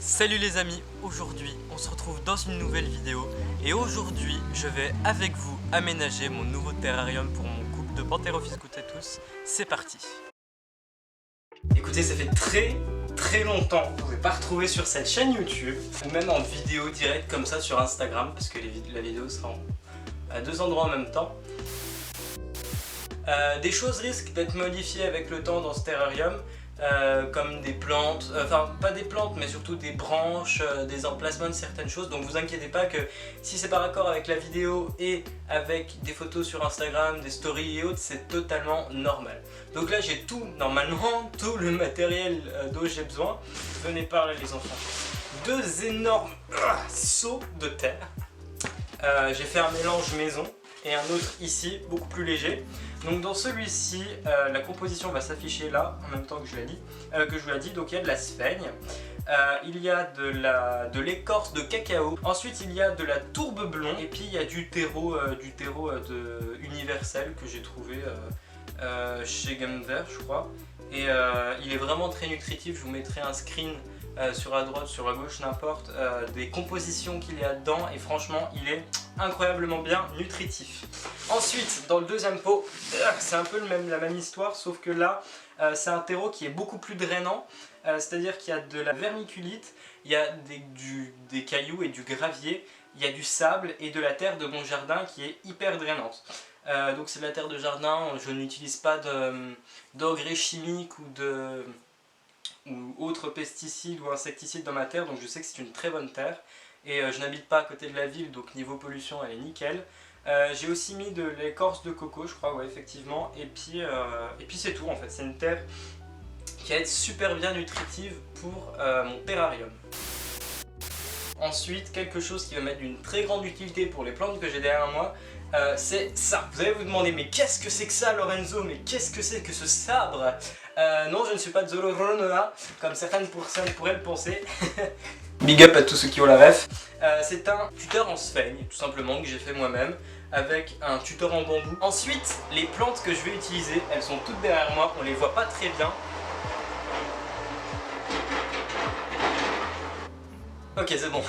Salut les amis, aujourd'hui on se retrouve dans une nouvelle vidéo et aujourd'hui je vais avec vous aménager mon nouveau terrarium pour mon couple de Pantherophis Guttatus. C'est parti. Écoutez, ça fait très longtemps que vous ne pouvez pas retrouver sur cette chaîne YouTube ou même en vidéo directe comme ça sur Instagram parce que la vidéo sera à deux endroits en même temps. Des choses risquent d'être modifiées avec le temps dans ce terrarium. Comme des plantes, enfin pas des plantes mais surtout des branches, des emplacements de certaines choses, donc vous inquiétez pas que si c'est par accord avec la vidéo et avec des photos sur Instagram, des stories et autres, c'est totalement normal. Donc là j'ai normalement tout le matériel dont j'ai besoin. Venez par là les enfants. Deux énormes seaux de terre. J'ai fait un mélange maison et un autre ici, beaucoup plus léger. Donc dans celui-ci, la composition va s'afficher là, en même temps que je vous l'ai dit. Donc il y a de la sphaigne, il y a de l'écorce de cacao, ensuite il y a de la tourbe blonde, et puis il y a du terreau universel que j'ai trouvé chez Gamever, je crois. Et il est vraiment très nutritif, je vous mettrai un screen sur la droite, sur la gauche, n'importe, des compositions qu'il y a dedans, et franchement il est incroyablement bien nutritif. Ensuite, dans le deuxième pot, c'est un peu la même histoire, sauf que là c'est un terreau qui est beaucoup plus drainant, c'est-à-dire qu'il y a de la vermiculite, il y a des cailloux et du gravier, il y a du sable et de la terre de mon jardin qui est hyper drainante. Donc c'est de la terre de jardin, je n'utilise pas d'engrais chimiques ou autres pesticides ou insecticides dans ma terre, donc je sais que c'est une très bonne terre. Et je n'habite pas à côté de la ville, donc niveau pollution elle est nickel. J'ai aussi mis de l'écorce de coco, je crois, ouais, effectivement. Et puis c'est tout en fait, c'est une terre qui va être super bien nutritive pour mon terrarium. Ensuite, quelque chose qui va m'être d'une très grande utilité pour les plantes que j'ai derrière moi, c'est ça. Vous allez vous demander, mais qu'est-ce que c'est que ça, Lorenzo? Mais qu'est-ce que c'est que ce sabre? Non, je ne suis pas de Zoloronoa, comme certaines personnes pourraient le penser. Big up à tous ceux qui ont la ref. C'est un tuteur en sphaigne, tout simplement, que j'ai fait moi-même, avec un tuteur en bambou. Ensuite, les plantes que je vais utiliser, elles sont toutes derrière moi, on les voit pas très bien. Ok, c'est bon.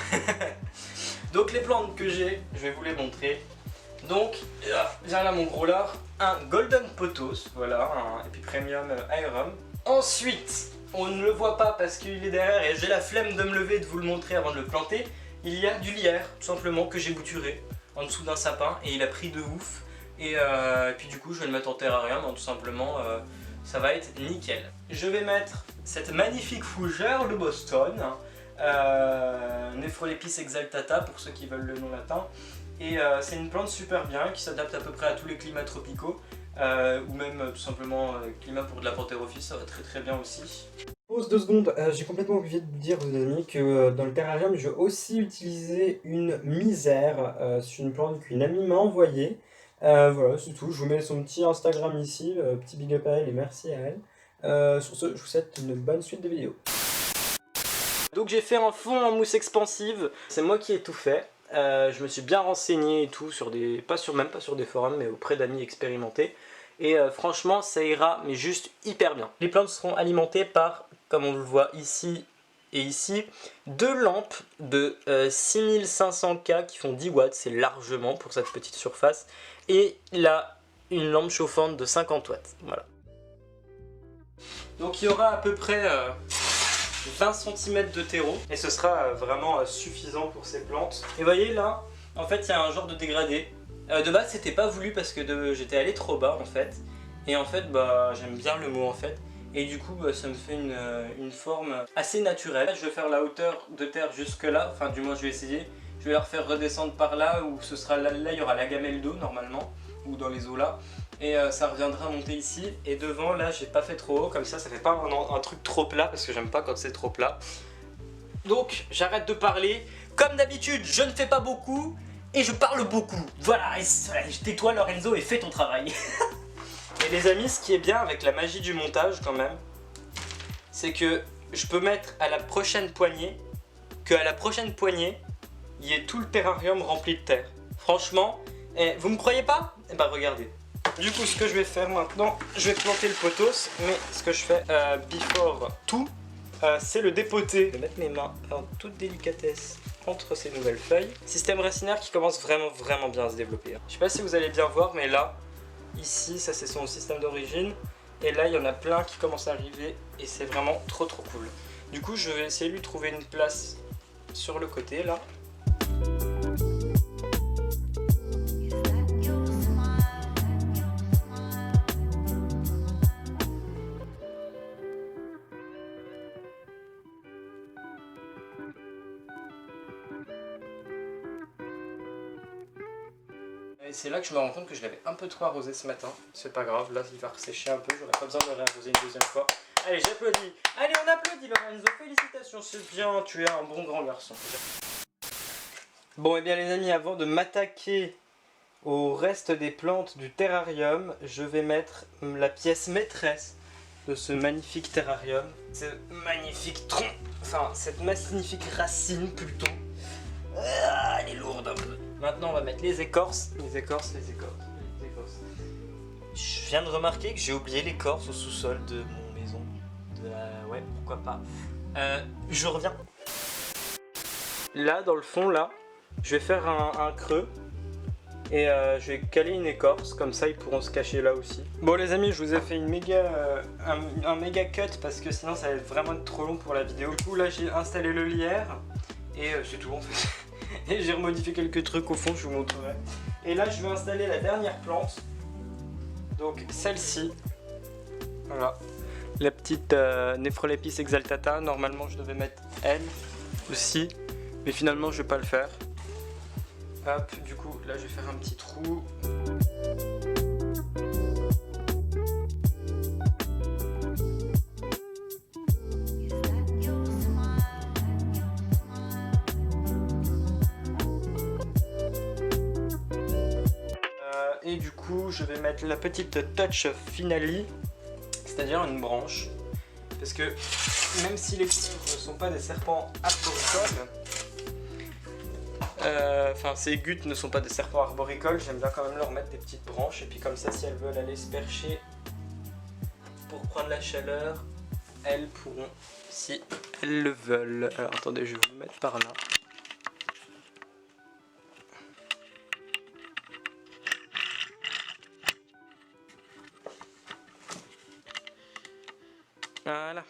Donc les plantes que j'ai, je vais vous les montrer. Donc, j'ai là mon gros lard, un Golden Pothos, voilà, un Epipremium Aerum. Ensuite, on ne le voit pas parce qu'il est derrière et j'ai la flemme de me lever et de vous le montrer avant de le planter. Il y a du lierre, tout simplement, que j'ai bouturé en dessous d'un sapin et il a pris de ouf. Et puis du coup, je vais le mettre en terrarium, tout simplement, ça va être nickel. Je vais mettre cette magnifique fougère de Boston, Nephrolepis exaltata pour ceux qui veulent le nom latin. Et c'est une plante super bien qui s'adapte à peu près à tous les climats tropicaux. Ou même tout simplement climat pour de la Pantherophis, ça va très bien aussi. Pause 2 secondes, j'ai complètement oublié de vous dire aux amis que dans le terrarium je vais aussi utiliser une misère, c'est une plante qu'une amie m'a envoyée. Voilà, c'est tout, je vous mets son petit Instagram ici, petit big up à elle et merci à elle. Sur ce, je vous souhaite une bonne suite de vidéos. Donc j'ai fait un fond en mousse expansive, c'est moi qui ai tout fait. Je me suis bien renseigné et tout, même pas sur des forums, mais auprès d'amis expérimentés. Et franchement, ça ira, mais juste hyper bien. Les plantes seront alimentées par, comme on le voit ici et ici, deux lampes de 6500K qui font 10 watts, c'est largement pour cette petite surface. Et là, une lampe chauffante de 50 watts, voilà. Donc il y aura à peu près 20 cm de terreau et ce sera vraiment suffisant pour ces plantes. Et vous voyez là, en fait il y a un genre de dégradé. De base c'était pas voulu parce que j'étais allé trop bas en fait. Et en fait bah j'aime bien le mot en fait. Et du coup bah, ça me fait une forme assez naturelle. Je vais faire la hauteur de terre jusque là, enfin du moins je vais essayer. Je vais la refaire redescendre par là où ce sera là il y aura la gamelle d'eau normalement. Ou dans les eaux là. Et ça reviendra monter ici. Et devant là j'ai pas fait trop haut, comme ça fait pas un truc trop plat parce que j'aime pas quand c'est trop plat. Donc j'arrête de parler. Comme d'habitude je ne fais pas beaucoup et je parle beaucoup. Voilà, tais-toi Lorenzo et fais ton travail. Et les amis, ce qui est bien avec la magie du montage quand même, c'est que je peux mettre à la prochaine poignée, qu'à la prochaine poignée, il y ait tout le terrarium rempli de terre. Franchement, vous me croyez pas? Eh ben regardez. Du coup, ce que je vais faire maintenant, je vais planter le pothos, mais ce que je fais before tout, c'est le dépoter. Je vais mettre mes mains en toute délicatesse entre ces nouvelles feuilles. Système racinaire qui commence vraiment bien à se développer. Je sais pas si vous allez bien voir, mais là, ici, ça c'est son système d'origine. Et là, il y en a plein qui commencent à arriver et c'est vraiment trop cool. Du coup, je vais essayer de lui trouver une place sur le côté là. Et c'est là que je me rends compte que je l'avais un peu trop arrosé ce matin. C'est pas grave, là il va ressécher un peu, j'aurais pas besoin de le réarroser une deuxième fois. Allez, j'applaudis. Allez, on applaudit Lorenzo, félicitations, c'est bien, tu es un bon grand garçon. Bon, et bien les amis, avant de m'attaquer au reste des plantes du terrarium, je vais mettre la pièce maîtresse de ce magnifique terrarium. Ce magnifique tronc, enfin cette magnifique racine plutôt. Ah, elle est lourde un peu. Maintenant on va mettre les écorces. Les écorces. Je viens de remarquer que j'ai oublié l'écorce au sous-sol de mon maison. Ouais, pourquoi pas. Je reviens. Là, dans le fond, là, je vais faire un creux. Et je vais caler une écorce, comme ça ils pourront se cacher là aussi. Bon les amis, je vous ai fait une un méga cut parce que sinon ça va être vraiment trop long pour la vidéo. Du coup là j'ai installé le lierre et c'est tout en fait. Et j'ai remodifié quelques trucs au fond, je vous montrerai. Et là je vais installer la dernière plante. Donc celle-ci. Voilà. La petite Nephrolepis exaltata. Normalement je devais mettre elle aussi. Mais finalement je vais pas le faire. Hop, du coup là je vais faire un petit trou. Et du coup je vais mettre la petite touch finale, c'est-à-dire une branche. Parce que même si les cuivres ne sont pas des serpents arboricoles, enfin ces gutes ne sont pas des serpents arboricoles, j'aime bien quand même leur mettre des petites branches. Et puis comme ça, si elles veulent aller se percher pour prendre la chaleur, elles pourront si elles le veulent. Alors attendez, je vais vous le mettre par là. Voilà.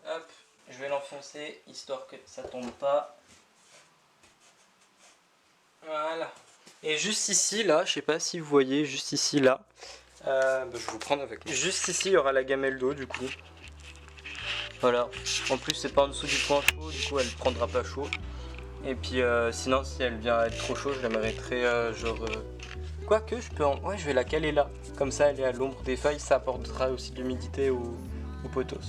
Hop, je vais l'enfoncer histoire que ça tombe pas. Voilà. Et juste ici, là, je sais pas si vous voyez, juste ici, là, je vais vous prendre avec moi. Juste ici, il y aura la gamelle d'eau, du coup. Voilà. En plus, c'est pas en dessous du point chaud, du coup, elle prendra pas chaud. Et puis, sinon, si elle vient être trop chaude, je la mettrai genre... Quoique, je peux ouais, je vais la caler là. Comme ça, elle est à l'ombre des feuilles, ça apportera aussi de l'humidité au potos.